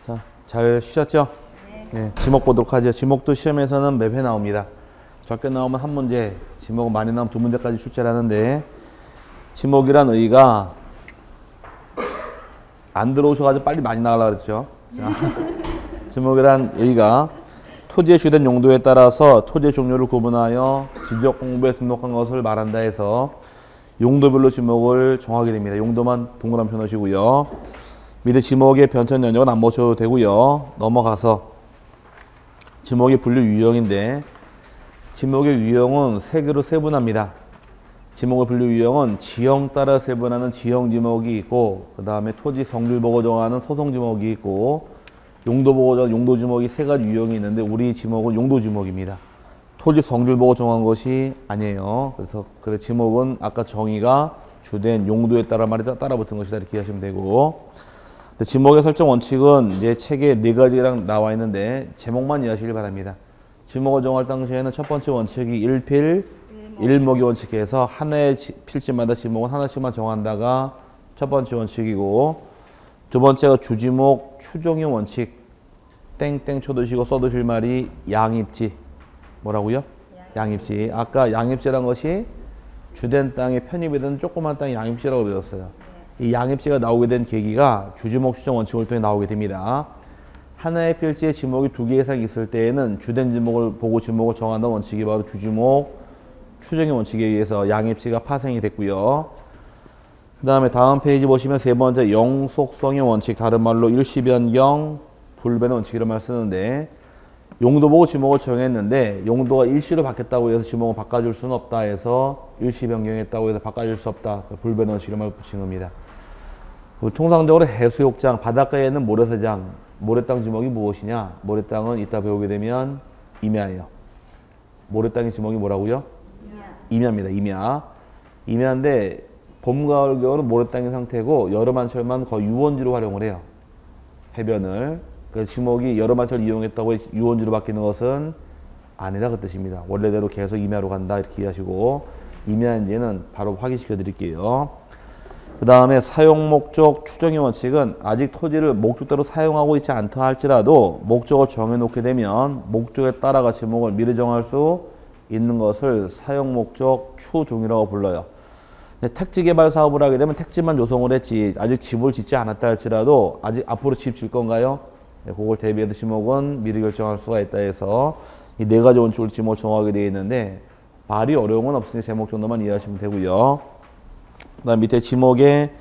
자, 잘 쉬셨죠? 네, 지목 보도록 하죠. 지목도 시험에서는 몇 회 나옵니다. 적게 나오면 한 문제, 지목 많이 나오면 두 문제까지 출제를 하는데, 지목이란 의의가 안 들어오셔가지고 빨리 많이 나가려고 그랬죠. 자, 지목이란 의의가 토지의 주된 용도에 따라서 토지의 종류를 구분하여 지적 공부에 등록한 것을 말한다 해서 용도별로 지목을 정하게 됩니다. 용도만 동그라미 펴놓으시고요. 밑에 지목의 변천 연역은 안 보셔도 되고요. 넘어가서 지목의 분류 유형인데, 지목의 유형은 세 개로 세분합니다. 지목의 분류 유형은 지형 따라 세분하는 지형 지목이 있고, 그 다음에 토지 성질 보고 정하는 소송 지목이 있고, 용도 보고 정하는 용도 지목이 세 가지 유형이 있는데, 우리 지목은 용도 지목입니다. 토지 성질 보고 정한 것이 아니에요. 그래서 지목은 아까 정의가 주된 용도에 따라 말이 따라 붙은 것이다 이렇게 하시면 되고, 지목의 설정 원칙은 이제 책에 네 가지랑 나와 있는데 제목만 이해하시길 바랍니다. 지목을 정할 당시에는 첫 번째 원칙이 1필 1목의 원칙에서 하나의 필지마다 지목은 하나씩만 정한다가 첫 번째 원칙이고, 두 번째가 주지목 추종의 원칙. 땡땡 쳐두시고 써두실 말이 양입지. 뭐라고요? 양입지. 아까 양입지란 것이 주된 땅에 편입이 된 조그만 땅이 양입지라고 배웠어요. 이 양입지가 나오게 된 계기가 주지목 추정 원칙을 통해 나오게 됩니다. 하나의 필지에 지목이 두 개 이상 있을 때에는 주된 지목을 보고 지목을 정한다는 원칙이 바로 주지목 추정의 원칙에 의해서 양입지가 파생이 됐고요. 그 다음에 다음 페이지 보시면 세 번째 영속성의 원칙, 다른 말로 일시변경 불변의 원칙이라는 말 쓰는데, 용도 보고 지목을 정했는데 용도가 일시로 바뀌었다고 해서 지목을 바꿔줄 수는 없다 해서 일시 변경했다고 해서 바꿔줄 수 없다. 불변의 원칙이라는 말 붙인 겁니다. 통상적으로 해수욕장, 바닷가에 있는 모래사장, 모래땅 지목이 무엇이냐? 모래땅은 이따 배우게 되면 임야예요. 모래땅의 지목이 뭐라고요? 임야입니다. 임야. 임야인데 봄, 가을, 겨울은 모래땅의 상태고 여름, 한철만 거의 유원지로 활용을 해요. 해변을. 그 지목이 여름, 한철 이용했다고 유원지로 바뀌는 것은 아니다 그 뜻입니다. 원래대로 계속 임야로 간다 이렇게 이해하시고, 임야인지는 바로 확인시켜 드릴게요. 그 다음에 사용 목적 추정의 원칙은 아직 토지를 목적대로 사용하고 있지 않다 할지라도 목적을 정해놓게 되면 목적에 따라가 지목을 미리 정할 수 있는 것을 사용 목적 추종이라고 불러요. 택지 개발 사업을 하게 되면 택지만 조성을 했지 아직 집을 짓지 않았다 할지라도 아직 앞으로 집 질 건가요? 네, 그걸 대비해서 지목은 미리 결정할 수가 있다 해서 이 네 가지 원칙을 지목을 정하게 되어 있는데 말이 어려운 건 없으니 제목 정도만 이해하시면 되고요. 그 다음 밑에 지목의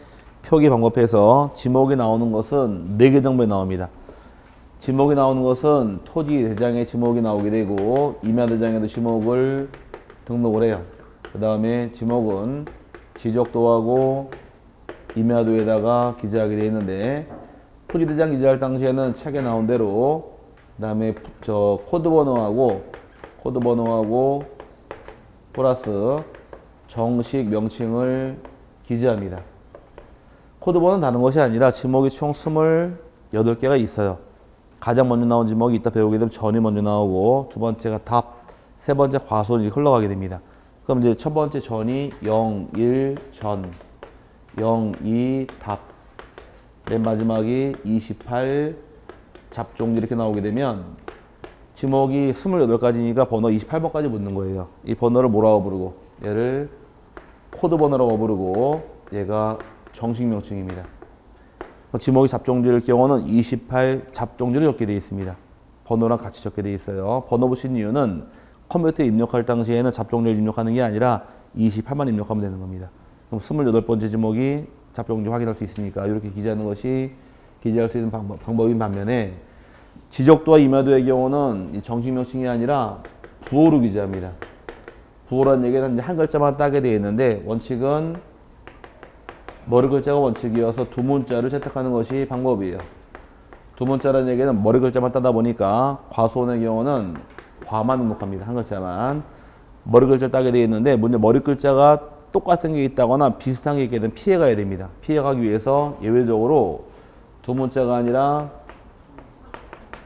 표기 방법에서 지목이 나오는 것은 4개 정도에 나옵니다. 지목이 나오는 것은 토지 대장에 지목이 나오게 되고 임야 대장에도 지목을 등록을 해요. 그 다음에 지목은 지적도하고 임야도에다가 기재하게 되어 있는데, 토지 대장 기재할 당시에는 책에 나온 대로 그 다음에 코드 번호하고 플러스 정식 명칭을 기재합니다. 코드 번호는 다른 것이 아니라 지목이 총 28개가 있어요. 가장 먼저 나온 지목이 이따 배우게 되면 전이 먼저 나오고, 두 번째가 답, 세 번째 과소는 흘러가게 됩니다. 그럼 이제 첫 번째 전이 0, 1, 전, 0, 2, 답, 맨 마지막이 28, 잡종지 이렇게 나오게 되면 지목이 28가지니까 번호 28번까지 묻는 거예요. 이 번호를 뭐라고 부르고, 얘를 코드 번호라고 부르고, 얘가 정식 명칭입니다. 지목이 잡종지일 경우는 28 잡종지로 적게 되어 있습니다. 번호랑 같이 적게 되어 있어요. 번호 붙인 이유는 컴퓨터에 입력할 당시에는 잡종지를 입력하는 게 아니라 28만 입력하면 되는 겁니다. 그럼 28번째 지목이 잡종지 확인할 수 있으니까 이렇게 기재하는 것이 기재할 수 있는 방법인 반면에, 지적도와 임야도의 경우는 정식 명칭이 아니라 부호로 기재합니다. 부호라는 얘기는 이제 한 글자만 따게 되어 있는데, 원칙은 머리 글자가 원칙이어서 두 문자를 채택하는 것이 방법이에요. 두 문자라는 얘기는 머리 글자만 따다 보니까 과소원의 경우는 과만 등록합니다. 한 글자만. 머리 글자를 따게 되어 있는데, 문제 머리 글자가 똑같은 게 있다거나 비슷한 게 있게 되면 피해가야 됩니다. 피해가기 위해서 예외적으로 두 문자가 아니라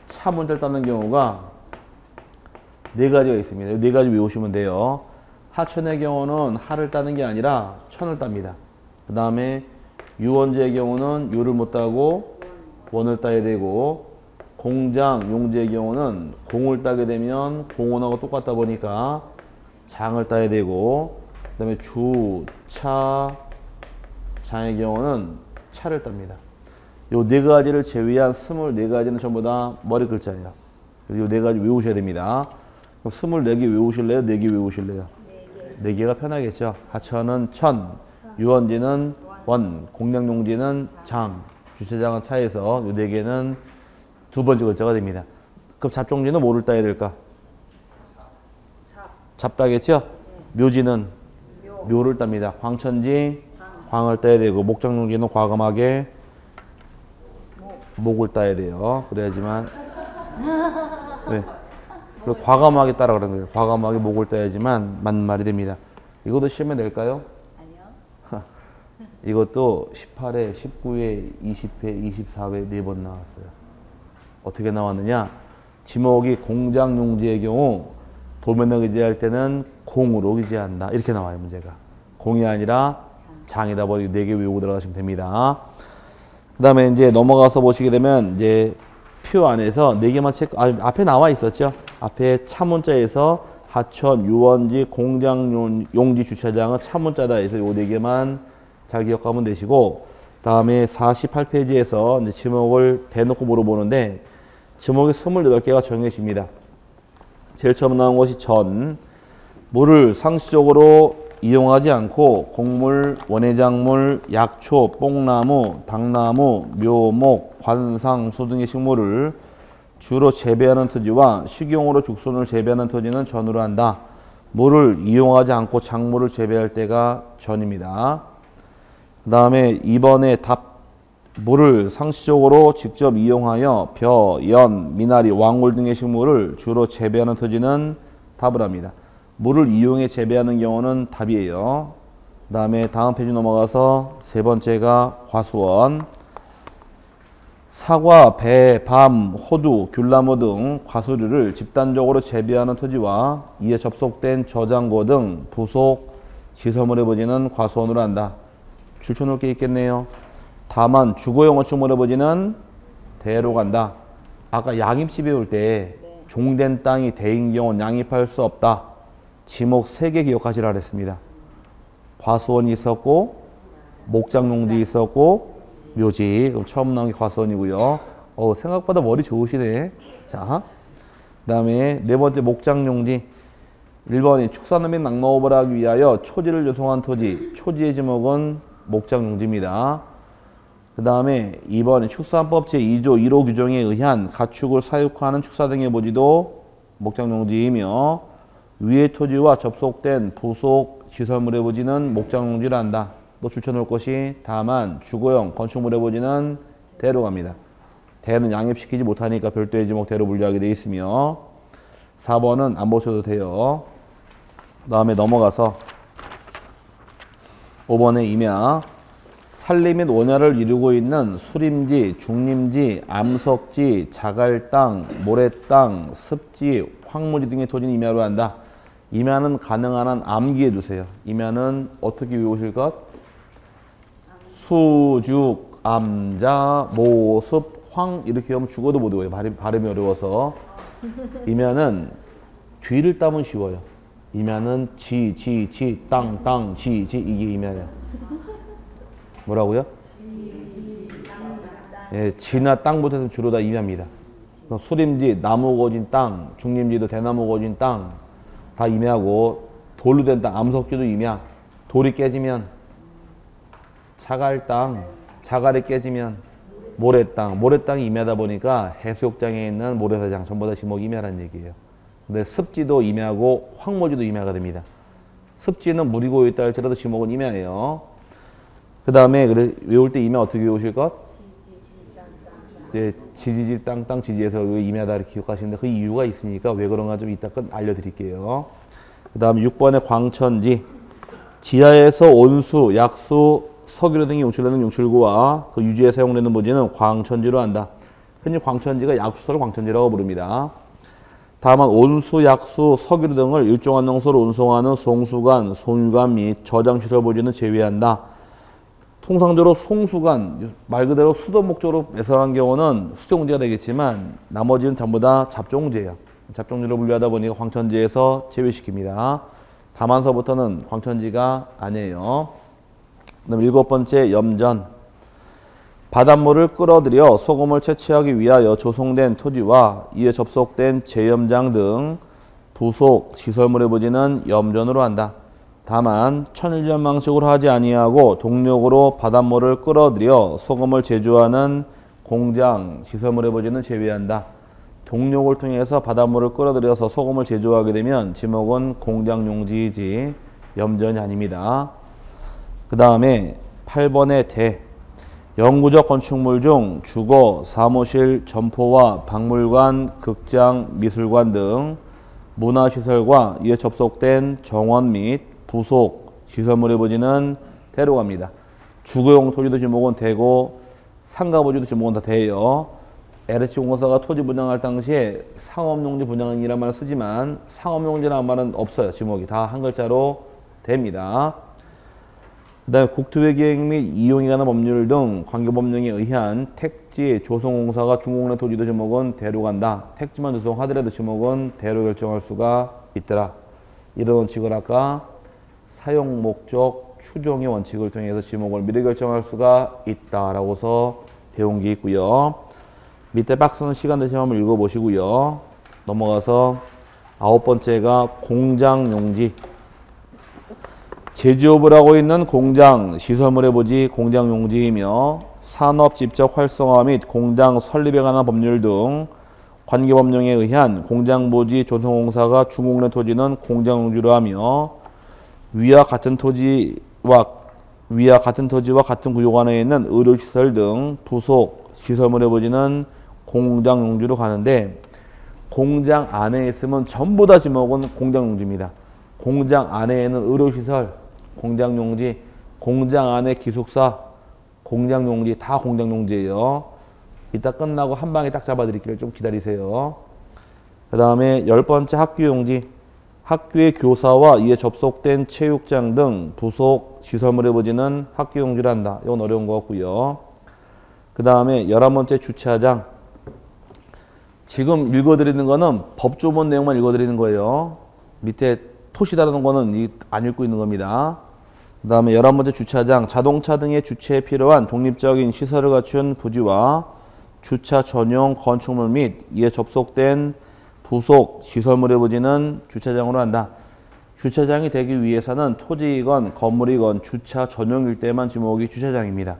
차 문자를 따는 경우가 4가지가 있습니다. 4가지 외우시면 돼요. 하천의 경우는 하를 따는 게 아니라 천을 땁니다. 그 다음에 유원지의 경우는 유를 못 따고 원을 따야 되고 공장, 용지의 경우는 공을 따게 되면 공원하고 똑같다 보니까 장을 따야 되고 그 다음에 주, 차, 장의 경우는 차를 땁니다. 요 네 가지를 제외한 24가지는 전부 다 머리 글자예요. 그래서 요 네 가지 외우셔야 됩니다. 그럼 24개 외우실래요? 4개 외우실래요? 4개가 편하겠죠. 하천은 천, 유원지는 원, 공장용지는 장, 주차장은 차에서 요 4개는 두 번째 글자가 됩니다. 그럼 잡종지는 뭐를 따야 될까? 잡다겠죠? 묘지는 묘를 땁니다. 광천지 광을 따야 되고 목장용지는 과감하게 목을 따야 돼요. 그래야지만 네. 그리고 과감하게 따라 그런 거예요. 과감하게 목을 따야지만 맞는 말이 됩니다. 이것도 시험에 낼까요? 아니요. 이것도 18회, 19회, 20회, 24회 4번 나왔어요. 어떻게 나왔느냐? 지목이 공장용지의 경우 도면을 기재할 때는 공으로 기재한다. 이렇게 나와요, 문제가. 공이 아니라 장이다 버리고 4개 외우고 들어가시면 됩니다. 그 다음에 이제 넘어가서 보시게 되면 이제 표 안에서 4개만 체크, 앞에 나와 있었죠. 앞에 차문자에서 하천, 유원지, 공장용지, 주차장은 차문자다 해서 요 4개만 잘 기억하면 되시고, 다음에 48페이지에서 이제 지목을 대놓고 물어보는데, 지목이 28개가 정해집니다. 제일 처음 나온 것이 전, 물을 상시적으로 이용하지 않고 곡물, 원예작물, 약초, 뽕나무, 당나무, 묘목, 관상수 등의 식물을 주로 재배하는 토지와 식용으로 죽순을 재배하는 토지는 전으로 한다. 물을 이용하지 않고 작물을 재배할 때가 전입니다. 그 다음에 2번에 답, 물을 상시적으로 직접 이용하여 벼, 연, 미나리, 왕골 등의 식물을 주로 재배하는 토지는 답을 합니다. 물을 이용해 재배하는 경우는 답이에요. 그 다음에 다음 페이지 넘어가서 세 번째가 과수원. 사과, 배, 밤, 호두, 귤나무 등 과수류를 집단적으로 재배하는 토지와 이에 접속된 저장고 등 부속 시설물의 부지는 과수원으로 한다. 줄쳐놓을 게 있겠네요. 다만 주거용 건축물의 부지는 대로 간다. 아까 양입시 배울 때 종된 땅이 대인 경우는 양입할 수 없다. 지목 3개 기억하시라 그랬습니다. 과수원이 있었고 목장용지 있었고 묘지. 그럼 처음 나온 게 과수원이고요. 생각보다 머리 좋으시네. 자, 그 다음에 네 번째 목장용지. 1번이 축사농 및 낙농업을 하기 위하여 초지를 조성한 토지. 초지의 지목은 목장용지입니다. 그 다음에 2번에 축산법 제2조 1호 규정에 의한 가축을 사육하는 축사 등의 부지도 목장용지이며 위의 토지와 접속된 부속 시설물의 부지는 목장용지를 한다. 또 줄쳐놓을 것이 다만 주거용 건축물의 부지는 대로 갑니다. 대는 양입시키지 못하니까 별도의 지목 대로 분류하게 되어 있으며 4번은 안 보셔도 돼요. 그 다음에 넘어가서 5번에 임야 산리 및 원야를 이루고 있는 수림지, 중림지, 암석지, 자갈땅, 모래땅, 습지, 황무지 등의 토지는 임야로 한다. 임야는 가능한 한 암기해 두세요. 임야는 어떻게 외우실 것? 수죽, 암자, 모습, 황 이렇게 하면 죽어도 못 외워요. 발음이 어려워서. 임야는 뒤를 따면 쉬워요. 임야는 지, 땅, 지 이게 임야예요. 뭐라고요? 예, 지나 땅부터 해서 주로 다 임야입니다. 수림지, 나무 거진 땅, 중림지도 대나무 거진 땅, 다 임야고, 돌로 된 땅, 암석지도 임야, 돌이 깨지면, 자갈 땅, 자갈이 깨지면, 모래땅, 모래땅이 임야다 보니까 해수욕장에 있는 모래사장, 전부 다 지목이 임야라는 얘기예요. 근데 습지도 임야고, 황무지도 임야가 됩니다. 습지는 물이 고여있다 할지라도 지목은 임야예요. 그 다음에 외울 때 임야 어떻게 외우실 것? 지지지 땅 지지에서 임야다 이렇게 기억하시는데 그 이유가 있으니까 왜 그런가 좀 이따 알려드릴게요. 그 다음 6번에 광천지. 지하에서 온수, 약수, 석유류 등이 용출되는 용출구와 그 유지에 사용되는 부지는 광천지로 한다. 흔히 광천지가 약수소를 광천지라고 부릅니다. 다만 온수, 약수, 석유류 등을 일정한 농소로 운송하는 송수관, 송유관 및 저장시설 부지는 제외한다. 통상적으로 송수관, 말 그대로 수도 목적으로 매설한 경우는 수종지가 되겠지만 나머지는 전부 다 잡종지예요. 잡종지로 분류하다 보니까 광천지에서 제외시킵니다. 다만서부터는 광천지가 아니에요. 그다음 7번째 염전. 바닷물을 끌어들여 소금을 채취하기 위하여 조성된 토지와 이에 접속된 제염장 등 부속 시설물의 부지는 염전으로 한다. 다만 천일전 방식으로 하지 아니하고 동력으로 바닷물을 끌어들여 소금을 제조하는 공장 시설물의 부지는 제외한다. 동력을 통해서 바닷물을 끌어들여서 소금을 제조하게 되면 지목은 공장용지이지 염전이 아닙니다. 그 다음에 8번의 대. 영구적 건축물 중 주거, 사무실, 점포와 박물관, 극장, 미술관 등 문화시설과 이에 접속된 정원 및 부속 시설물의 부지는 대로 갑니다. 주거용 토지도 지목은 대고 상가부지도 지목은 다 대예요. LH공사가 토지 분양할 당시에 상업용지 분양이라는 말을 쓰지만 상업용지라는 말은 없어요. 지목이 다 한 글자로 됩니다. 그 다음에 국토회계획 및 이용에 관한 법률 등 관계법령에 의한 택지 조성공사가 중공내 토지도 지목은 대로 간다. 택지만 조성하더라도 지목은 대로 결정할 수가 있더라. 이런 원칙을 아까 사용 목적 추종의 원칙을 통해서 지목을 미리 결정할 수가 있다라고서 배운 게 있고요. 밑에 박스는 시간 되시면 한번 읽어보시고요. 넘어가서 9번째가 공장용지. 제조업을 하고 있는 공장, 시설물의 부지, 공장용지이며 산업 집적 활성화 및 공장 설립에 관한 법률 등 관계법령에 의한 공장부지 조성공사가 중공내 토지는 공장용지로 하며 위와 같은 토지와 같은 구역 안에 있는 의료시설 등 부속 시설물의 부지는 공장용지로 가는데 공장 안에 있으면 전부 다 지목은 공장용지입니다. 공장 안에 있는 의료시설 공장용지, 공장 안에 기숙사, 공장용지, 다 공장용지예요. 이따 끝나고 한 방에 딱 잡아드릴게요. 좀 기다리세요. 그 다음에 10번째 학교용지. 학교의 교사와 이에 접속된 체육장 등 부속 시설물의 부지는 학교용지를 한다. 이건 어려운 것 같고요. 그 다음에 11번째 주차장. 지금 읽어드리는 거는 법조문 내용만 읽어드리는 거예요. 밑에 토시다라는 거는 안 읽고 있는 겁니다. 그 다음에 11번째 주차장. 자동차 등의 주차에 필요한 독립적인 시설을 갖춘 부지와 주차 전용 건축물 및 이에 접속된 부속 시설물의 부지는 주차장으로 한다. 주차장이 되기 위해서는 토지이건 건물이건 주차 전용일 때만 지목이 주차장입니다.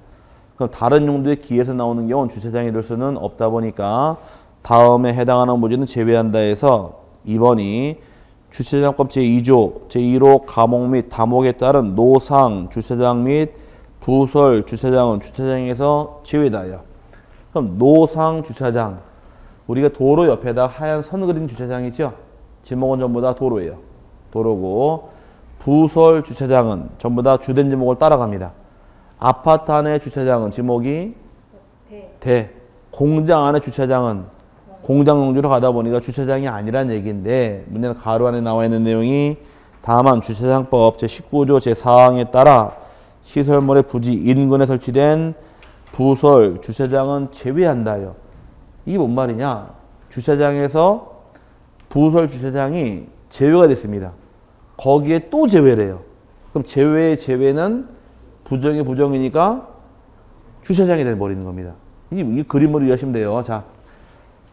그럼 다른 용도의 기에서 나오는 경우는 주차장이 될 수는 없다 보니까 다음에 해당하는 부지는 제외한다 해서 2번이 주차장법 제2조 제1호 가목 및 다목에 따른 노상 주차장 및 부설 주차장은 주차장에서 제외다요. 그럼 노상 주차장, 우리가 도로 옆에다 하얀 선 그린 주차장이죠. 지목은 전부 다 도로예요. 도로고 부설 주차장은 전부 다 주된 지목을 따라갑니다. 아파트 안에 주차장은 지목이 대. 공장 안에 주차장은 공장용지로 가다 보니까 주차장이 아니란 얘기인데 문제는 가로 안에 나와 있는 내용이 다만 주차장법 제19조 제4항에 따라 시설물의 부지 인근에 설치된 부설 주차장은 제외한다요. 이게 뭔 말이냐? 주차장에서 부설 주차장이 제외가 됐습니다. 거기에 또 제외래요. 그럼 제외의 제외는 부정의 부정이니까 주차장이 돼버리는 겁니다. 이 그림으로 이해하시면 돼요. 자,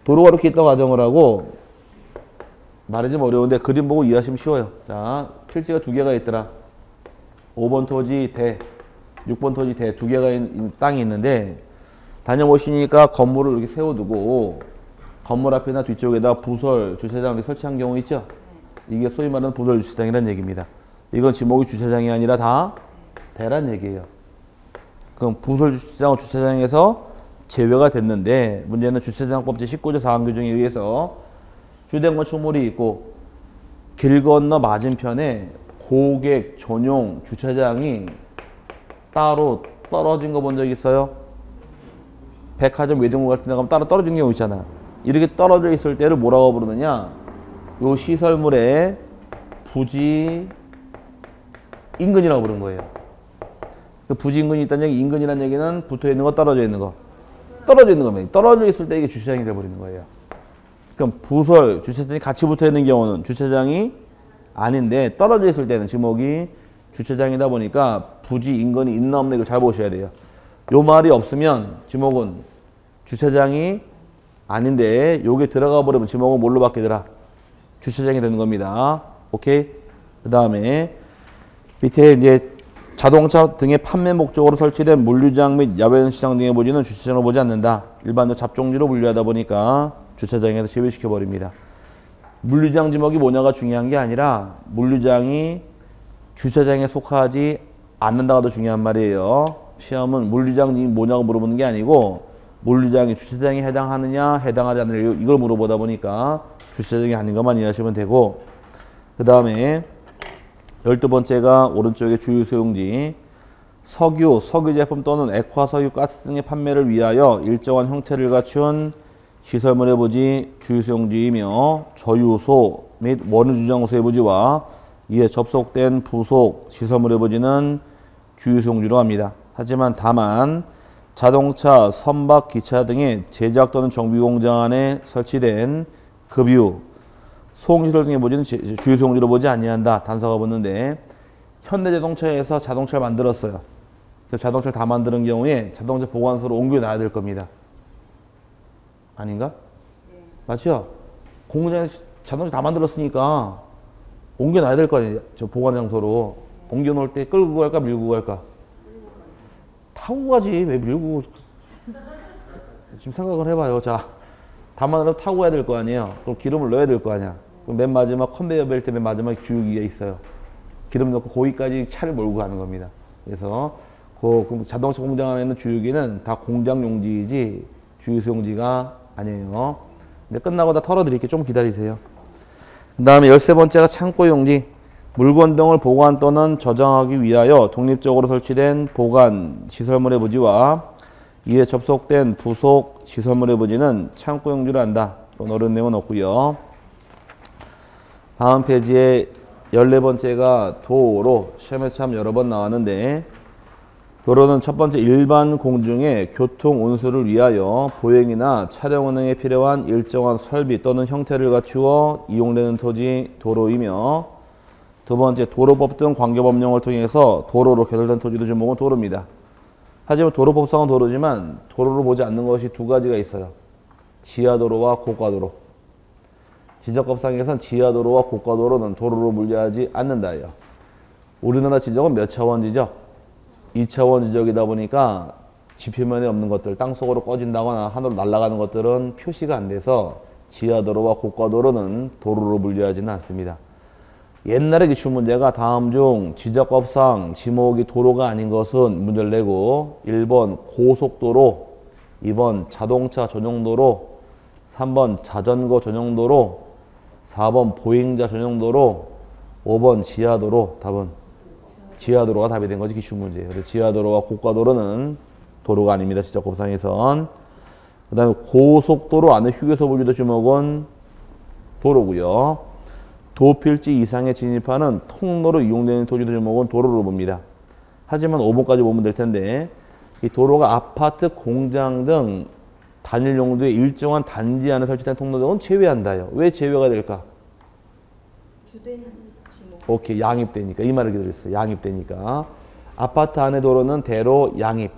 도로가 이렇게 있다고 가정을 하고 말이 좀 어려운데 그림 보고 이해하시면 쉬워요. 자, 필지가 2개가 있더라. 5번 토지 대, 6번 토지 대 2개가 땅이 있는데 다녀보시니까 건물을 이렇게 세워두고 건물 앞이나 뒤쪽에다 부설 주차장을 설치한 경우 있죠. 이게 소위 말하는 부설 주차장이라는 얘기입니다. 이건 지목이 주차장이 아니라 다 대란 얘기예요. 그럼 부설 주차장은 주차장에서 제외가 됐는데 문제는 주차장법 제19조 4항 규정에 의해서 주된 건축물이 있고 길 건너 맞은편에 고객 전용 주차장이 따로 떨어진 거 본 적 있어요? 백화점 웨딩홀 같은 데 가면 따로 떨어진 경우 있잖아. 이렇게 떨어져 있을 때를 뭐라고 부르느냐? 요 시설물의 부지 인근이라고 부르는 거예요. 그 부지인근이 있다는 얘기, 인근이라는 얘기는 붙어 있는 거, 떨어져 있는 거. 떨어져 있는 겁니다. 떨어져 있을 때 이게 주차장이 돼버리는 거예요. 그럼 부설, 주차장이 같이 붙어 있는 경우는 주차장이 아닌데 떨어져 있을 때는 지목이 주차장이다 보니까 부지, 인근이 있나 없나 이걸 잘 보셔야 돼요. 요 말이 없으면 지목은 주차장이 아닌데 요게 들어가 버리면 지목은 뭘로 바뀌더라? 주차장이 되는 겁니다. 오케이? 그 다음에 밑에 이제 자동차 등의 판매 목적으로 설치된 물류장 및 야외시장 등의 부지는 주차장으로 보지 않는다. 일반적으로 잡종지로 분류하다 보니까 주차장에서 제외시켜 버립니다. 물류장 지목이 뭐냐가 중요한 게 아니라 물류장이 주차장에 속하지 않는다가 더 중요한 말이에요. 시험은 물류장이 뭐냐고 물어보는 게 아니고 물류장이 주차장에 해당하느냐 해당하지 않느냐 이걸 물어보다 보니까 주차장이 아닌 것만 이해하시면 되고, 그 다음에 12번째가 오른쪽에 주유소용지. 석유, 석유 제품 또는 액화석유, 가스 등의 판매를 위하여 일정한 형태를 갖춘 시설물의 부지 주유소용지이며 저유소 및 원유주정소의 부지와 이에 접속된 부속 시설물의 부지는 주유소용지로 합니다. 하지만 다만 자동차, 선박, 기차 등의 제작 또는 정비 공장 안에 설치된 급유, 소음시설 등의 부지는 주유소용지로 보지 아니한다. 단서가 붙는데 현대자동차에서 자동차를 만들었어요. 자동차를 다 만드는 경우에 자동차 보관소로 옮겨놔야 될 겁니다. 아닌가? 네. 맞죠? 공장에서 자동차 다 만들었으니까 옮겨놔야 될 거 아니에요. 저 보관 장소로. 옮겨놓을 때 끌고 갈까 밀고 갈까? 타고 가지. 왜 밀고. 지금 생각을 해봐요. 자, 다 만들어 타고 가야 될 거 아니에요. 그럼 기름을 넣어야 될 거 아니야. 그럼 맨 마지막 컨베이어 벨트 맨 마지막에 주유기가 있어요. 기름 넣고 거기까지 차를 몰고 가는 겁니다. 그래서 그 자동차 공장 안에 있는 주유기는 다 공장 용지이지 주유소용지가 아니에요. 근데 끝나고 다 털어드릴게요. 좀 기다리세요. 그 다음에 13번째가 창고용지. 물건 등을 보관 또는 저장하기 위하여 독립적으로 설치된 보관 시설물의 부지와 이에 접속된 부속 시설물의 부지는 창고용지로 한다. 어려운 내용은 없고요. 다음 페이지에 14번째가 도로. 시험에 참 여러 번 나왔는데 도로는 첫 번째 일반 공중의 교통 운수를 위하여 보행이나 차량 운행에 필요한 일정한 설비 또는 형태를 갖추어 이용되는 토지 도로이며, 두 번째 도로법 등 관계법령을 통해서 도로로 개설된 토지도 제목은 도로입니다. 하지만 도로법상은 도로지만 도로로 보지 않는 것이 두 가지가 있어요. 지하도로와 고가도로. 지적법상에서는 지하도로와 고가도로는 도로로 분류하지 않는다요. 우리나라 지적은 몇 차원 지적? 2차원 지적이다 보니까 지표면에 없는 것들, 땅속으로 꺼진다거나 하늘로 날아가는 것들은 표시가 안 돼서 지하도로와 고가도로는 도로로 분류하지는 않습니다. 옛날에 기출문제가 다음 중 지적법상 지목이 도로가 아닌 것은 문제를 내고 1번 고속도로, 2번 자동차 전용도로, 3번 자전거 전용도로, 4번 보행자 전용도로, 5번 지하도로. 답은 지하도로가 답이 된 것이 기출문제예요. 그래서 지하도로와 고가도로는 도로가 아닙니다. 지적법상에선. 그 다음에 고속도로 안에 휴게소 분류도 제목은 도로고요. 도필지 이상에 진입하는 통로로 이용되는 토지도 제목은 도로로 봅니다. 하지만 5번까지 보면 될 텐데 이 도로가 아파트, 공장 등 단일 용도의 일정한 단지 안에 설치된 통로 등은 제외한다요. 왜 제외가 될까? 주된 지목. 오케이, 양입되니까. 이 말을 기다렸어요. 양입되니까. 아파트 안에 도로는 대로 양입.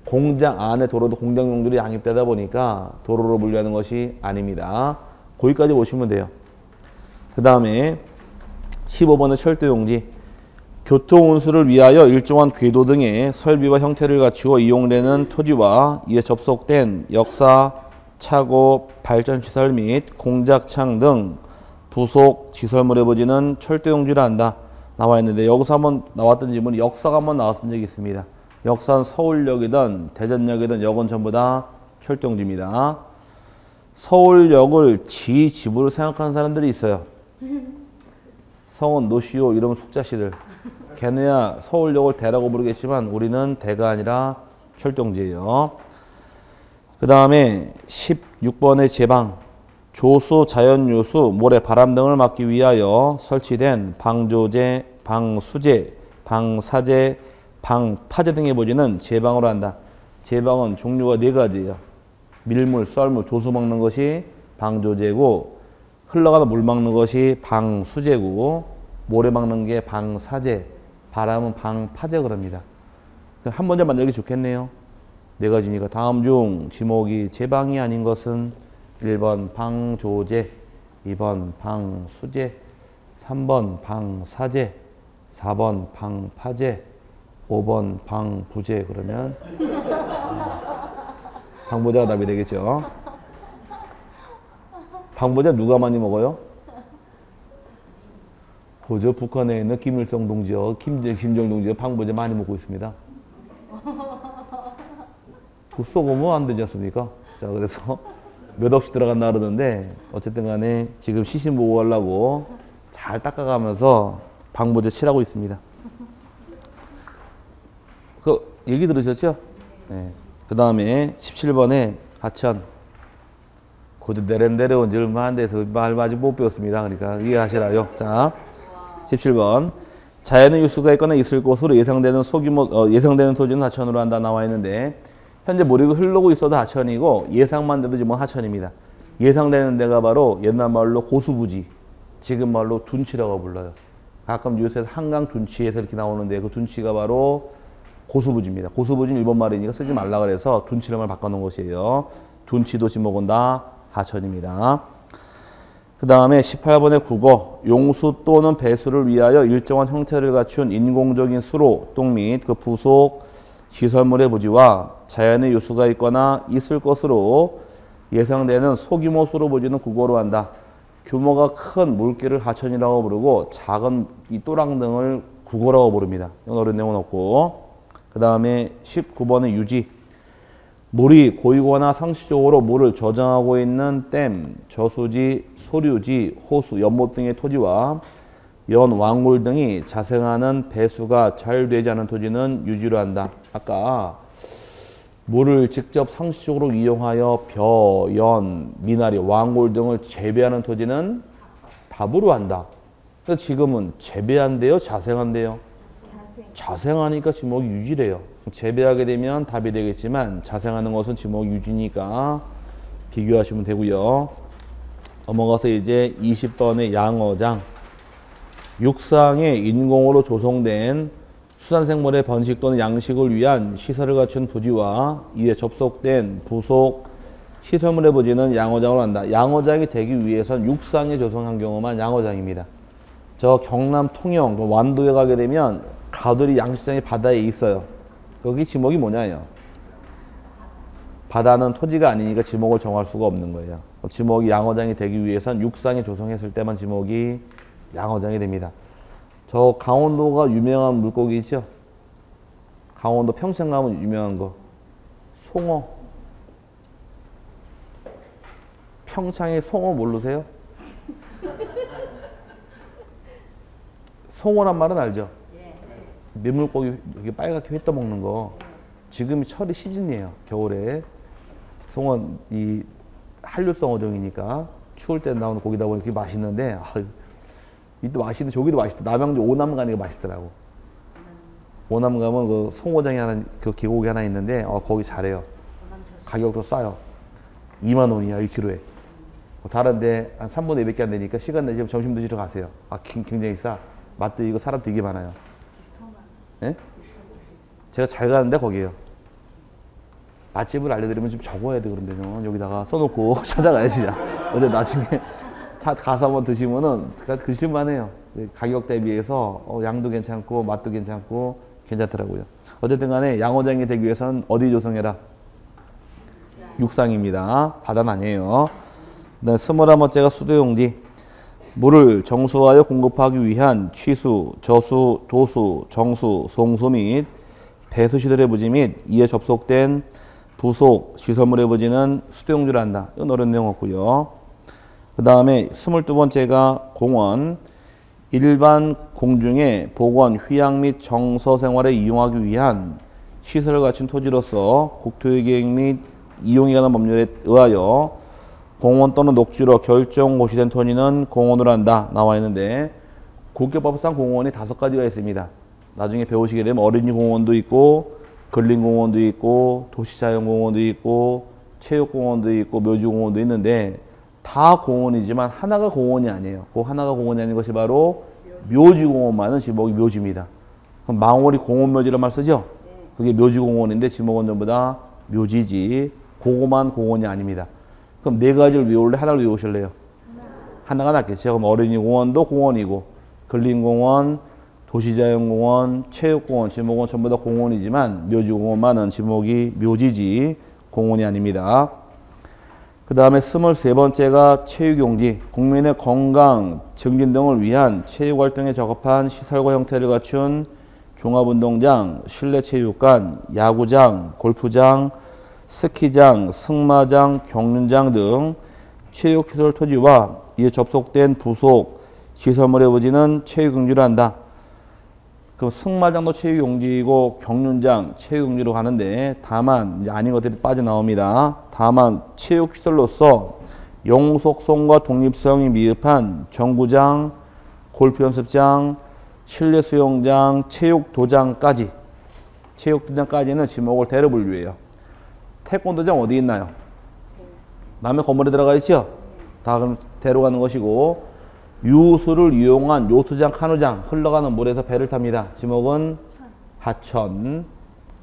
공장 안에 도로도 공장 용도로 양입되다 보니까 도로로 분류하는 것이 아닙니다. 거기까지 보시면 돼요. 그 다음에 15번은 철도용지. 교통운수를 위하여 일정한 궤도 등의 설비와 형태를 갖추어 이용되는 토지와 이에 접속된 역사, 차고, 발전시설 및 공작창 등 부속 시설물의 부지는 철도용지라 한다. 나와 있는데 여기서 한번 나왔던 지문이 역사가 한번 나왔던 적이 있습니다. 역사는 서울역이든 대전역이든 역은 전부 다 철도용지입니다. 서울역을 지 집으로 생각하는 사람들이 있어요. 성은 노시오 이러면 숙자씨들. 걔네야 서울역을 대라고 부르겠지만 우리는 대가 아니라 철도용지예요. 그 다음에 16번의 제방. 조수, 자연요수, 모래, 바람 등을 막기 위하여 설치된 방조제, 방수제, 방사제, 방, 파제 등의 부지는 제방으로 한다. 제방은 종류가 네 가지예요. 밀물, 썰물, 조수 먹는 것이 방조제고 흘러가는 물 막는 것이 방수제고 모래 막는 게 방사제, 바람은 방파제 그럽니다. 한 문제 만들기 좋겠네요. 네 가지니까 다음 중 지목이 제방이 아닌 것은 1번 방조제, 2번 방수제, 3번 방사제, 4번 방파제, 5번 방부제. 그러면 방부제가 답이 되겠죠. 방부제 누가 많이 먹어요? 그저 북한에 있는 김일성 동지요, 김정 동지요, 방부제 많이 먹고 있습니다. 그 쏘고면 안 되지 않습니까? 자, 그래서 몇 억씩 들어간다 그러던데 어쨌든 간에 지금 시신 보고 가려고 잘 닦아가면서 방부제 칠하고 있습니다. 그 얘기 들으셨죠? 네. 그 다음에 17번에 하천. 고도 내려온 지 얼마 안 돼서 말 아직 못 배웠습니다. 그러니까 이해하시라요. 자, 17번. 자연의 유수가 있거나 있을 것으로 예상되는 소규모, 예상되는 토지는 하천으로 한다 나와 있는데, 현재 물이 흐르고 있어도 하천이고, 예상만 돼도 지금 하천입니다. 예상되는 데가 바로 옛날 말로 고수부지, 지금 말로 둔치라고 불러요. 가끔 뉴스에서 한강 둔치에서 이렇게 나오는데, 그 둔치가 바로 고수부지입니다. 고수부지는 일본 말이니까 쓰지 말라 그래서 둔치를 말 바꿔놓은 것이에요. 둔치도 지목은 다 하천입니다. 그 다음에 18번의 국어. 용수 또는 배수를 위하여 일정한 형태를 갖춘 인공적인 수로, 똥 및 그 부속 시설물의 부지와 자연의 유수가 있거나 있을 것으로 예상되는 소규모 수로 부지는 국어로 한다. 규모가 큰 물길을 하천이라고 부르고 작은 이 또랑 등을 국어라고 부릅니다. 이건 어려운 내용은 없고. 그 다음에 19번의 유지. 물이 고이거나 상시적으로 물을 저장하고 있는 댐, 저수지, 소류지, 호수, 연못 등의 토지와 연, 왕골 등이 자생하는 배수가 잘 되지 않은 토지는 유지로 한다. 아까 물을 직접 상시적으로 이용하여 벼, 연, 미나리, 왕골 등을 재배하는 토지는 답으로 한다. 그래서 지금은 재배한대요, 자생한대요? 자생하니까 지목이 유지래요. 재배하게 되면 답이 되겠지만 자생하는 것은 지목이 유지니까 비교하시면 되고요. 넘어가서 이제 20번의 양어장. 육상에 인공으로 조성된 수산생물의 번식 또는 양식을 위한 시설을 갖춘 부지와 이에 접속된 부속 시설물의 부지는 양어장으로 한다. 양어장이 되기 위해선 육상에 조성한 경우만 양어장입니다. 저 경남 통영 완도에 가게 되면 가들이 양식장이 바다에 있어요. 거기 지목이 뭐냐요? 바다는 토지가 아니니까 지목을 정할 수가 없는 거예요. 지목이 양어장이 되기 위해선 육상에 조성했을 때만 지목이 양어장이 됩니다. 저 강원도가 유명한 물고기 있죠? 강원도 평창 가면 유명한 거. 송어. 평창에 송어 모르세요? 송어란 말은 알죠? 민물고기 이렇게 빨갛게 회 떠먹는 거. 지금이 철이 시즌이에요. 겨울에. 송어, 이 한류성 어종이니까 추울 때 나오는 고기다 보니 이렇게 맛있는데, 이도 맛있는데 저기도 맛있다. 남양주 오남 가니까 맛있더라고. 오남 가면 그 송어장이 하나, 그 계곡이 하나 있는데, 거기 잘해요. 가격도 싸요. 2만 원이야, 1kg에. 다른데 한 3분의 2밖에 안 되니까 시간 내시면 점심 드시러 가세요. 굉장히 싸. 맛도 이거 사람 되게 많아요. 네? 제가 잘 가는데 거기에요. 맛집을 알려드리면 좀 적어야 돼. 그런데요. 여기다가 써놓고 찾아가야지. 어제 나중에 다 가서 한번 드시면은 드실만해요. 가격 대비해서 양도 괜찮고 맛도 괜찮고 괜찮더라고요. 어쨌든 간에 양어장이 되기 위해서는 어디 조성해라? 육상입니다. 바다는 아니에요. 그다음 21번째가 수도용지. 물을 정수하여 공급하기 위한 취수, 저수, 도수, 정수, 송수 및 배수 시설의 부지 및 이에 접속된 부속 시설물의 부지는 수도용지를 한다. 이건 어려운 내용 없고요. 그 다음에 22번째가 공원. 일반 공중의 복원, 휴양 및 정서 생활에 이용하기 위한 시설을 갖춘 토지로서 국토의 계획 및 이용에 관한 법률에 의하여 공원 또는 녹지로 결정 고시된 토지는 공원으로 한다 나와 있는데 국교법상 공원이 5가지가 있습니다. 나중에 배우시게 되면 어린이 공원도 있고 근린공원도 있고 도시자연공원도 있고 체육공원도 있고 묘지공원도 있는데 다 공원이지만 하나가 공원이 아니에요. 그 하나가 공원이 아닌 것이 바로 묘지공원만은 지목이 묘지입니다. 그럼 망월이 공원묘지란 말 쓰죠? 그게 묘지공원인데 지목은 전부 다 묘지지. 그거만 공원이 아닙니다. 그럼 네 가지를 외울래? 하나를 외우실래요? 하나가 낫겠죠. 그럼 어린이 공원도 공원이고 근린공원, 도시자연공원, 체육공원, 지목은 전부 다 공원이지만 묘지공원만은 지목이 묘지지 공원이 아닙니다. 그 다음에 23번째가 체육용지, 국민의 건강, 증진 등을 위한 체육활동에 적합한 시설과 형태를 갖춘 종합운동장, 실내체육관, 야구장, 골프장, 스키장, 승마장, 경륜장 등 체육시설 토지와 이에 접속된 부속 시설물의 부지는 체육용지로 한다. 그럼 승마장도 체육용지이고 경륜장 체육용지로 가는데 다만 이제 아닌 것들이 빠져나옵니다. 다만 체육시설로서 영속성과 독립성이 미흡한 정구장, 골프연습장, 실내수영장, 체육도장까지는 지목을 대로 분류해요. 태권도장 어디 있나요? 남의 건물에 들어가 있죠? 다 그럼 대로 가는 것이고 유수를 이용한 요트장, 카누장 흘러가는 물에서 배를 탑니다. 지목은 하천.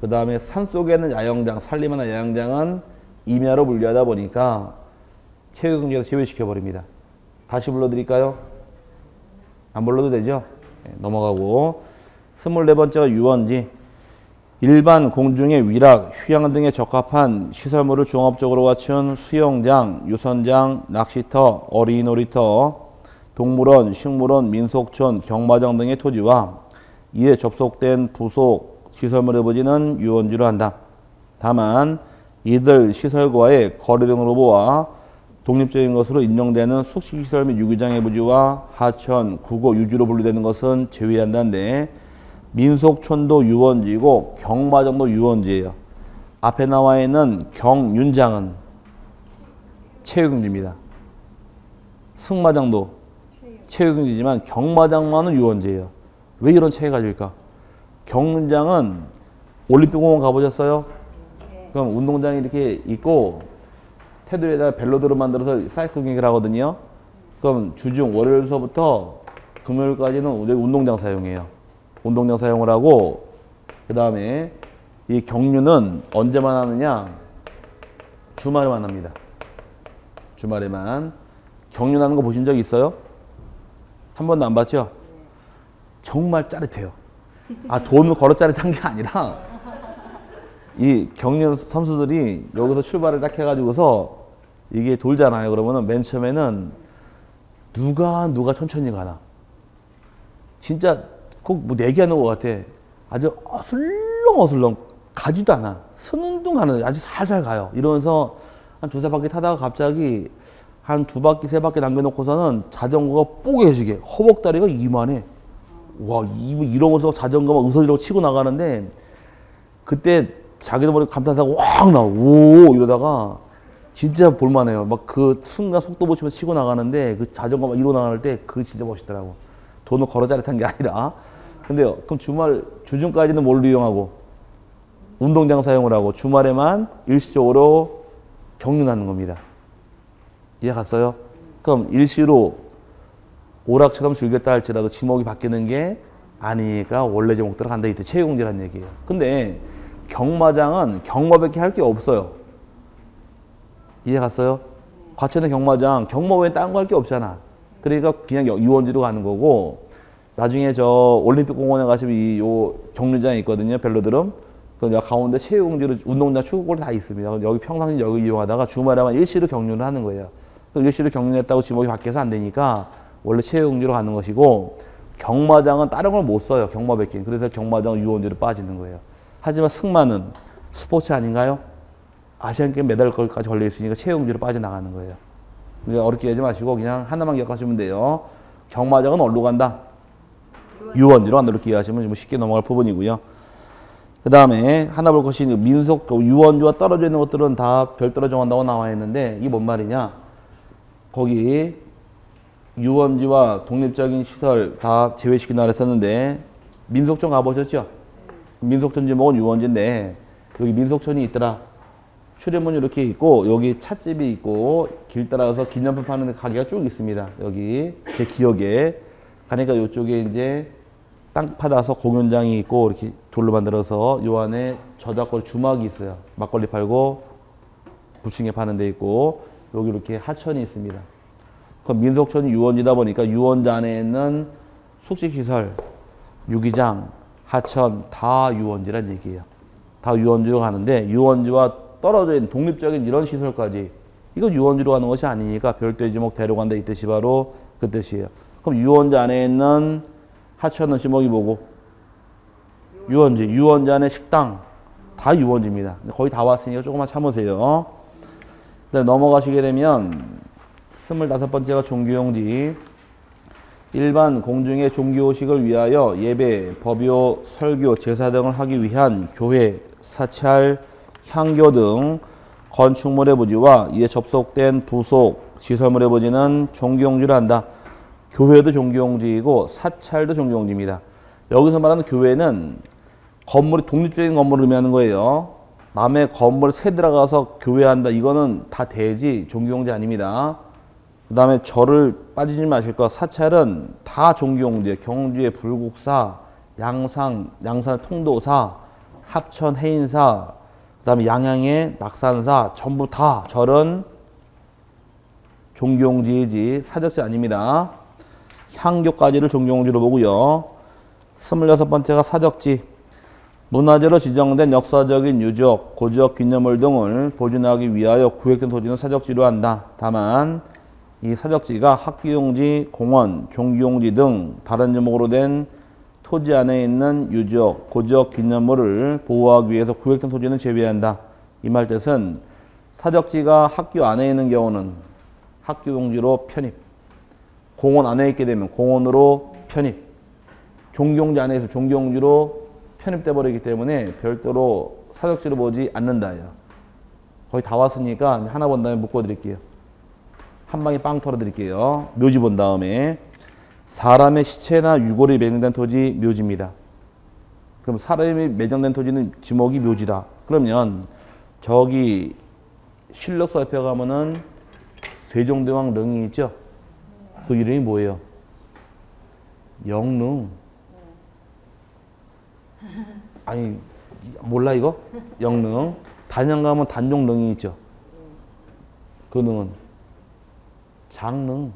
그 다음에 산속에 있는 야영장, 산림하는 야영장은 임야로 분류하다 보니까 체육용지에서 제외시켜버립니다. 다시 불러드릴까요? 안 불러도 되죠? 네, 넘어가고 24번째가 유원지. 일반 공중의 위락, 휴양 등에 적합한 시설물을 종합적으로 갖춘 수영장, 유선장, 낚시터, 어린이 놀이터, 동물원, 식물원, 민속촌, 경마장 등의 토지와 이에 접속된 부속 시설물의 부지는 유원지로 한다. 다만 이들 시설과의 거리 등으로 보아 독립적인 것으로 인정되는 숙식시설 및 유기장의 부지와 하천, 국어, 유지로 분류되는 것은 제외한다는데 민속촌도 유원지이고 경마장도 유원지예요. 앞에 나와 있는 경윤장은 체육용지입니다. 승마장도 체육용지지만 경마장만은 유원지예요. 왜 이런 차이가 질까? 경륜장은 올림픽공원 가보셨어요? 그럼 운동장이 이렇게 있고 테두리에다가 벨로드를 만들어서 사이클 경기를 하거든요. 그럼 주중 월요일서부터 금요일까지는 운동장 사용해요. 운동장 사용을 하고 그 다음에 이 경륜은 언제만 하느냐? 주말에만 합니다. 주말에만. 경륜하는 거 보신 적 있어요? 한 번도 안 봤죠? 정말 짜릿해요. 아, 돈을 걸어 짜릿한 게 아니라 이 경륜 선수들이 여기서 출발을 딱 해가지고서 이게 돌잖아요. 그러면은 맨 처음에는 누가 천천히 가나. 진짜 꼭 뭐 내기하는 것 같아. 아주 어슬렁어슬렁 가지도 않아. 스는둥 가는 아주 살살 가요. 이러면서 한 두세 바퀴 타다가 갑자기 한 두 바퀴 세 바퀴 남겨놓고서는 자전거가 뽀개지게 허벅다리가 이만해. 와, 이러면서 자전거만 으스러지려고 치고 나가는데 그때 자기도 모르게 감탄사가 확 나와. 오 이러다가 진짜 볼만해요. 막 그 순간 속도 보시면서 치고 나가는데 그 자전거 막 이러고 나갈 때 그거 진짜 멋있더라고. 돈을 걸어 짜릿한 게 아니라. 근데요, 그럼 주중까지는 뭘로 이용하고? 운동장 사용을 하고 주말에만 일시적으로 경륜하는 겁니다. 이해 갔어요? 그럼 일시로 오락처럼 즐겼다 할지라도 지목이 바뀌는 게 아니니까 원래 제목대로 간다. 이때 체육용지라는 얘기예요. 근데 경마장은 경마밖에 할 게 없어요. 이해 갔어요? 과천의 경마장, 경마 외에 딴 거 할 게 없잖아. 그러니까 그냥 유원지로 가는 거고 나중에 저 올림픽 공원에 가시면 요 경륜장이 있거든요. 벨로드럼. 그 가운데 체육용지로 운동장, 축구골 다 있습니다. 여기 평상시 여기 이용하다가 주말에만 일시로 경륜을 하는 거예요. 그럼 일시로 경륜했다고 지목이 바뀌어서 안 되니까 원래 체육용지로 가는 것이고 경마장은 다른 걸 못 써요. 경마백긴. 그래서 경마장은 유원지로 빠지는 거예요. 하지만 승마는 스포츠 아닌가요? 아시안게임 메달까지 걸려 있으니까 체육용지로 빠져나가는 거예요. 그러니까 어렵게 하지 마시고 그냥 하나만 기억하시면 돼요. 경마장은 어디로 간다? 유원지로 간다. 이렇게 이해하시면 좀 쉽게 넘어갈 부분이고요. 그 다음에 하나 볼 것이 민속, 유원지와 떨어져 있는 것들은 다 별도로 정한다고 나와 있는데 이게 뭔 말이냐? 거기 유원지와 독립적인 시설 다 제외시킨다고 했었는데 민속촌 가보셨죠? 민속촌 지목은 유원지인데 여기 민속촌이 있더라. 출입문이 이렇게 있고 여기 찻집이 있고 길 따라서 기념품 파는 가게가 쭉 있습니다. 여기 제 기억에 가니까 이쪽에 이제 땅 파다서 공연장이 있고 이렇게 돌로 만들어서 요 안에 저작거리 주막이 있어요. 막걸리 팔고 부침개 파는 데 있고 여기 이렇게 하천이 있습니다. 그 민속촌이 유원지다 보니까 유원지 안에 있는 숙식시설, 유기장, 하천 다 유원지란 얘기예요. 다 유원지로 가는데 유원지와 떨어져 있는 독립적인 이런 시설까지 이거 유원지로 가는 것이 아니니까 별도의 지목 데려간다 이 뜻이 바로 그 뜻이에요. 그럼 유원지 안에 있는 하천은 지목이 뭐고? 유원지. 유원지 안에 식당 다 유원지입니다. 거의 다 왔으니까 조금만 참으세요. 넘어가시게 되면 25번째가 종교용지. 일반 공중의 종교의식을 위하여 예배, 법요, 설교, 제사 등을 하기 위한 교회, 사찰, 향교 등 건축물의 부지와 이에 접속된 부속, 시설물의 부지는 종교용지를 한다. 교회도 종교용지이고 사찰도 종교용지입니다. 여기서 말하는 교회는 건물이 독립적인 건물을 의미하는 거예요. 남의 건물에 새 들어가서 교회한다. 이거는 다 대지 종교용지 아닙니다. 그 다음에 절을 빠지지 마실 거. 사찰은 다 종교용지예요. 경주의 불국사, 양산의 통도사, 합천 해인사, 그 다음에 양양의 낙산사 전부 다 절은 종교용지이지 사적지 아닙니다. 향교까지를 종교용지로 보고요. 26번째가 사적지. 문화재로 지정된 역사적인 유적, 고지역 기념물 등을 보존하기 위하여 구획된 토지는 사적지로 한다. 다만 이 사적지가 학교용지, 공원, 종교용지 등 다른 제목으로 된 토지 안에 있는 유적, 고지역 기념물을 보호하기 위해서 구획된 토지는 제외한다. 이 말 뜻은 사적지가 학교 안에 있는 경우는 학교용지로 편입, 공원 안에 있게 되면 공원으로 편입, 종교용지 안에 있으면 종교용지로 편입돼 버리기 때문에 별도로 사적지로 보지 않는다요. 거의 다 왔으니까 하나 본 다음에 묶어 드릴게요. 한 방에 빵 털어 드릴게요. 묘지 본 다음에 사람의 시체나 유골이 매장된 토지 묘지입니다. 그럼 사람이 매장된 토지는 지목이 묘지다. 그러면 저기 실록서 옆에 가면은 세종대왕 릉이 있죠? 그 이름이 뭐예요? 영릉. 아니 몰라 이거? 영릉. 단양 가면 단종릉이 있죠? 그 능은 장릉.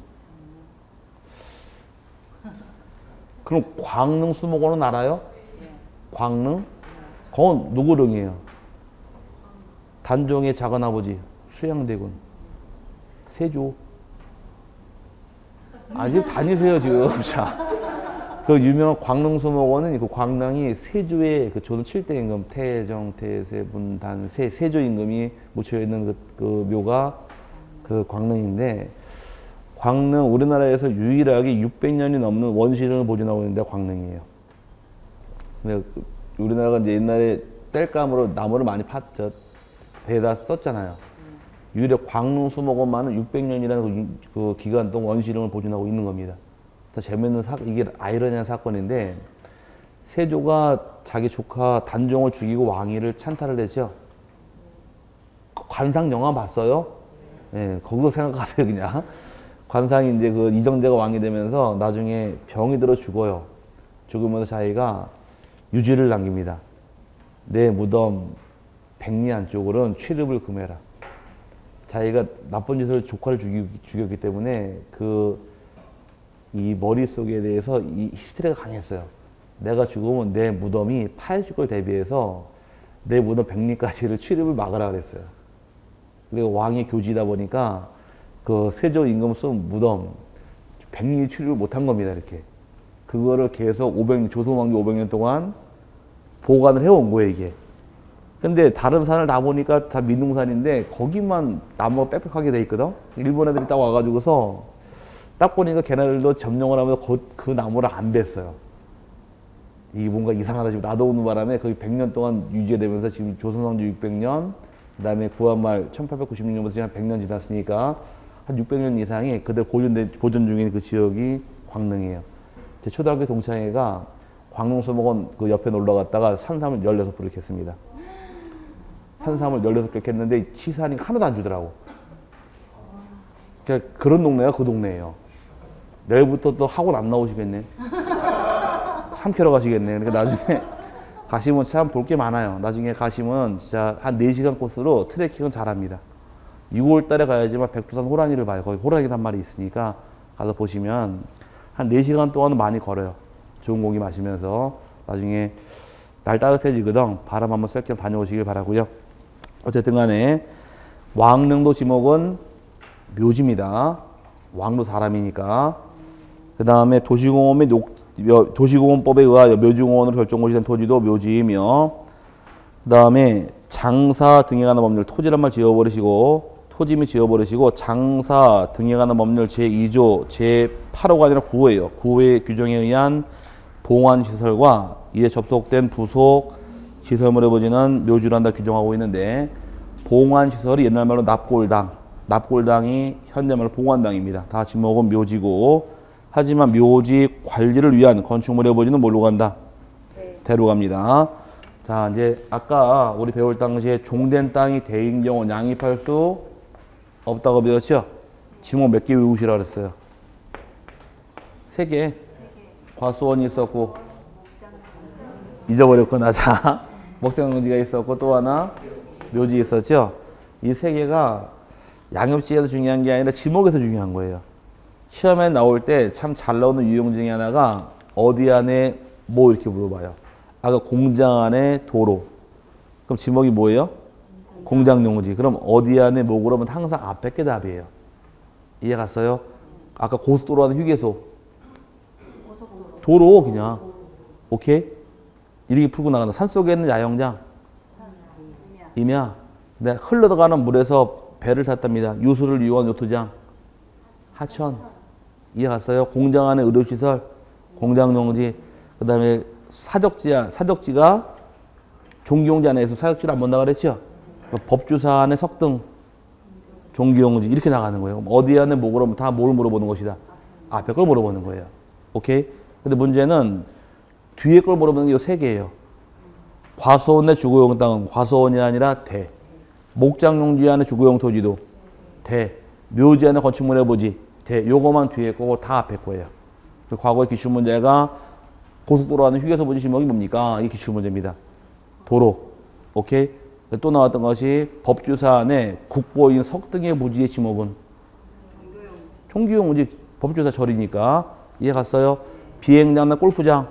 그럼 광릉 수목원은 알아요? 광릉? 그건 누구 릉이에요? 단종의 작은아버지 수양대군 세조. 아 지금 다니세요 지금. 자, 그 유명한 광릉 수목원은 그 광릉이 세조의 그 조선 7대 임금 태정, 태세, 문단, 세조 임금이 묻혀 있는 그 묘가 그 광릉인데, 광릉 우리나라에서 유일하게 600년이 넘는 원시를 보존하고 있는데 광릉이에요. 근데 우리나라가 이제 옛날에 땔감으로 나무를 많이 팠죠. 배에다 썼잖아요. 유일하게 광릉 수목원만은 600년이라는 그 기간 동안 원시령을 보존하고 있는 겁니다. 재밌는 이게 아이러니한 사건인데, 세조가 자기 조카 단종을 죽이고 왕위를 찬탈을 했죠. 관상 영화 봤어요? 네, 그거 생각하세요 그냥. 관상이 이제 그 이정재가 왕이 되면서 나중에 병이 들어 죽어요. 죽으면서 자기가 유지를 남깁니다. 내 무덤 백리 안쪽으로는 취립을 금해라. 자기가 나쁜 짓을 조카를 죽였기 때문에 이 머릿속에 대해서 이 히스테리가 강했어요. 내가 죽으면 내 무덤이 파헤칠 걸 대비해서 내 무덤 백리까지를 취립을 막으라 그랬어요. 그리고 왕의 교지다 보니까 그 세조 임금 쓴 무덤 백리 취립을 못한 겁니다. 이렇게 그거를 계속 조선 왕조 500년 동안 보관을 해온 거예요 이게. 근데 다른 산을 다 보니까 다 민둥산인데 거기만 나무가 빽빽하게 돼 있거든. 일본 애들이 딱 와가지고서 딱 보니까 걔네들도 점령을 하면서 그 나무를 안 뱄어요. 이게 뭔가 이상하다 지금 놔두는 바람에 거의 100년 동안 유지되면서 지금 조선왕조 600년, 그 다음에 구한말 1896년부터 지금 한 100년 지났으니까 한 600년 이상이 그대로 보존 중인 그 지역이 광릉이에요. 제 초등학교 동창회가 광릉수목원 그 옆에 놀러 갔다가 산삼을 16뿌리 캤습니다. 산삼을 16개 캤는데 치사하니 하나도 안 주더라고. 그러니까 그런 동네가 그 동네예요. 내일부터 또 학원 안 나오시겠네. 삼캐러 가시겠네. 그러니까 나중에 가시면 참 볼 게 많아요. 나중에 가시면 진짜 한 4시간 코스로 트레킹은 잘합니다. 6월 달에 가야지만 백두산 호랑이를 봐요. 거기 호랑이도 한 마리 있으니까 가서 보시면 한 4시간 동안은 많이 걸어요. 좋은 공기 마시면서. 나중에 날 따뜻해지거든. 바람 한번 쐴 겸 다녀오시길 바라고요. 어쨌든 간에 왕릉도 지목은 묘지입니다. 왕도 사람이니까. 그 다음에 도시공원 및 도시공원법에 의하여 묘지공원으로 결정고시된 토지도 묘지이며, 그 다음에 장사 등에 관한 법률, 토지란 말 지워버리시고, 토지 및 지워버리시고, 장사 등에 관한 법률 제2조 제8호가 아니라 9호예요. 9호의 규정에 의한 봉안시설과 이에 접속된 부속 시설물의 부지는 묘지란다 규정하고 있는데, 봉안시설이 옛날 말로 납골당, 납골당이 현대 말로 봉안당입니다. 다 지목은 묘지고, 하지만 묘지 관리를 위한 건축물의 부지는 뭘로 간다? 네. 대로 갑니다. 자, 이제 아까 우리 배울 당시에 종된 땅이 대인 경우 양입할 수 없다고 배웠죠? 지목 몇 개 외우시라 그랬어요? 3개. 과수원이 있었고, 잊어버렸구나. 자, 목장용지가 있었고, 또 하나 묘지 있었죠? 이 3개가 양엽지에서 중요한 게 아니라 지목에서 중요한 거예요. 시험에 나올 때 참 잘 나오는 유형 중에 하나가 어디 안에 뭐 이렇게 물어봐요. 아까 공장 안에 도로. 그럼 지목이 뭐예요? 공장용지. 그럼 어디 안에 뭐 그러면 항상 앞에 게 답이에요. 이해 갔어요? 아까 고속도로 하는 휴게소. 도로 그냥. 오케이? 이렇게 풀고 나간다. 산속에 있는 야영장. 임야. 근데 흘러가는 물에서 배를 탔답니다. 유수를 이용한 요트장. 하천. 이해 갔어요? 공장 안에 의료시설, 공장용지, 그 다음에 사적지가 종기용지 안에 있으면 사적지를 안 본다 그랬죠? 법주사 안에 석등, 종기용지 이렇게 나가는 거예요. 어디 안에 뭐 그러면 다 뭘 물어보는 것이다? 앞에 걸 물어보는 거예요. 오케이? 근데 문제는 뒤에 걸 물어보는 게 이 3개예요. 과수원 내 주거용 땅은 과수원이 아니라 대. 목장용지 안에 주거용 토지도 대. 묘지 안에 건축물의 부지 대. 요거만 뒤에 거고 다 앞에 거예요. 과거의 기출문제가 고속도로 하는 휴게소 부지 지목이 뭡니까? 이게 기출문제입니다. 도로. 오케이? 또 나왔던 것이 법주사 안에 국보인 석등의 부지의 지목은 종기용 문제. 법주사 절이니까. 이해 갔어요? 비행장이나 골프장.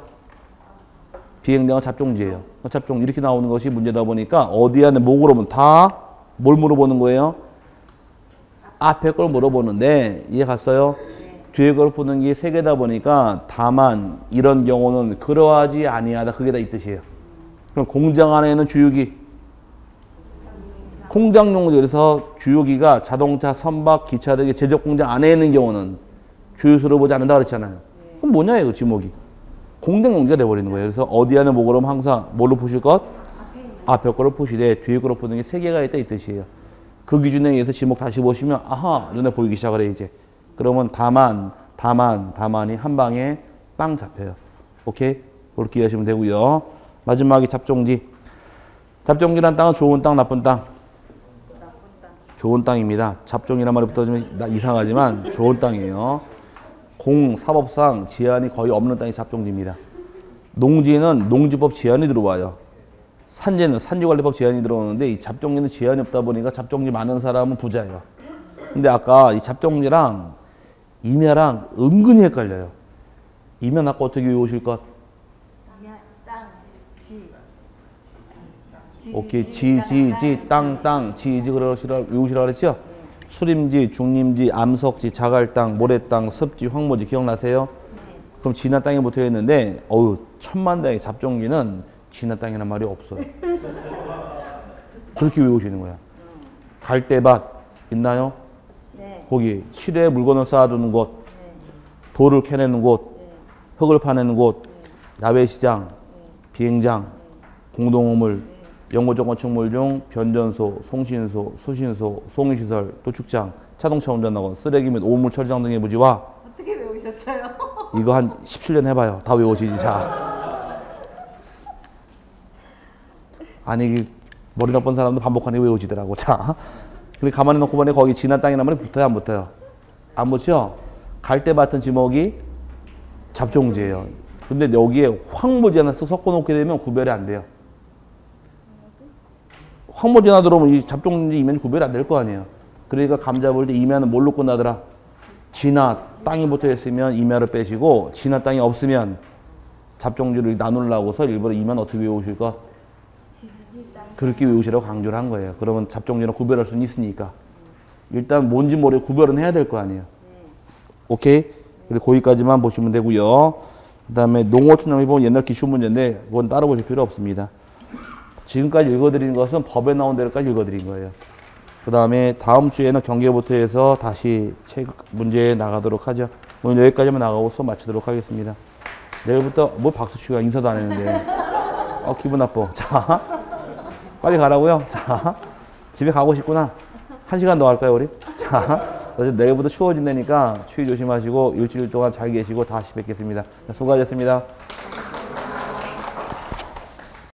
비행장은 잡종지예요. 잡종 이렇게 나오는 것이 문제다 보니까 어디 안에 뭐 물어보면 다 뭘 물어보는 거예요? 앞에 걸 물어보는데 이해 갔어요? 네. 뒤에 걸 푸는 게 3개다 보니까 다만 이런 경우는 그러하지 아니하다. 그게 다 이 뜻이에요. 그럼 공장 안에 있는 주유기. 공장용지. 그래서 주유기가 자동차, 선박, 기차 등의 제적 공장 안에 있는 경우는 주유소를 보지 않는다 그랬잖아요. 그럼 뭐냐 이거 지목이. 공장용지가 돼버리는 거예요. 그래서 어디 안에 뭐 그러면 항상 뭘로 푸실 것? 앞에 거를 푸시되 뒤에 거를 푸는 게 3개가 있다 이 뜻이에요. 그 기준에 의해서 지목 다시 보시면 아하 눈에 보이기 시작을 해 이제. 그러면 다만이 한 방에 빵 잡혀요. 오케이? 그렇게 이해하시면 되고요. 마지막에 잡종지. 잡종지란 땅은 좋은 땅, 나쁜 땅? 좋은 땅입니다. 잡종이란 말이 붙어지면 이상하지만 좋은 땅이에요. 공사법상 제한이 거의 없는 땅이 잡종지입니다. 농지는 농지법 제한이 들어와요. 산지는 산지관리법 제한이 들어오는데 이 잡종지는 제한이 없다 보니까 잡종지 많은 사람은 부자예요. 근데 아까 이 잡종지랑 임야랑 은근히 헷갈려요. 임야 아까 어떻게 외우실 것? 땅, 지. 오케이. 지, 땅, 지, 외우시라 그랬죠? 수림지, 중림지, 암석지, 자갈땅, 모래땅, 습지, 황모지 기억나세요? 그럼 지나 땅에 붙어 있는데 어우 천만다의 잡종지는 지나 땅이란 말이 없어요. 그렇게 외우시는 거야. 갈대밭 있나요? 네. 거기 실에 물건을 쌓아두는 곳, 네. 돌을 캐내는 곳, 네. 흙을 파내는 곳, 네. 야외시장, 네. 비행장, 네. 공동우물, 네. 연구적 건축물 중 변전소, 송신소, 수신소, 송유시설, 도축장, 자동차 운전학원, 쓰레기 및 오물 처리장 등의 부지와 어떻게 외우셨어요? 이거 한 17년 해봐요. 다 외우시지. 자. 아니 머리 나쁜 사람도 반복하니 외워지더라고. 자, 근데 가만히 놓고 보니 거기 지난 땅이란 말이 붙어요, 안 붙어요? 안 붙죠? 갈대 같은 지목이 잡종제예요. 근데 여기에 황무지 하나 쓱 섞어 놓게 되면 구별이 안 돼요. 황무지 하나 들어오면 이 잡종제 이면 구별이 안 될 거 아니에요. 그러니까 감 잡을 때 이면은 뭘로 끝나더라? 지나 땅이 붙어 있으면 이면을 빼시고 지나 땅이 없으면 잡종류를 나누려고서 일부러 이면 어떻게 외우실 것? 그렇게 외우시라고 강조를 한 거예요. 그러면 잡종류는 구별할 수는 있으니까. 일단 뭔지 모르게 구별은 해야 될 거 아니에요. 오케이? 그래서 거기까지만 보시면 되고요. 그 다음에 농어촌영이 보면 옛날 기출 문제인데 그건 따로 보실 필요 없습니다. 지금까지 읽어드린 것은 법에 나온 대로까지 읽어드린 거예요. 그 다음에 다음 주에는 경계부터 해서 다시 책 문제 나가도록 하죠. 오늘 여기까지만 나가고 수업 마치도록 하겠습니다. 내일부터 뭐 박수 치고 인사도 안 했는데 기분 나빠. 자, 빨리 가라고요. 자, 집에 가고 싶구나. 1시간 더 할까요 우리? 자, 내일부터 추워진다니까 추위 조심하시고 일주일 동안 잘 계시고 다시 뵙겠습니다. 수고하셨습니다.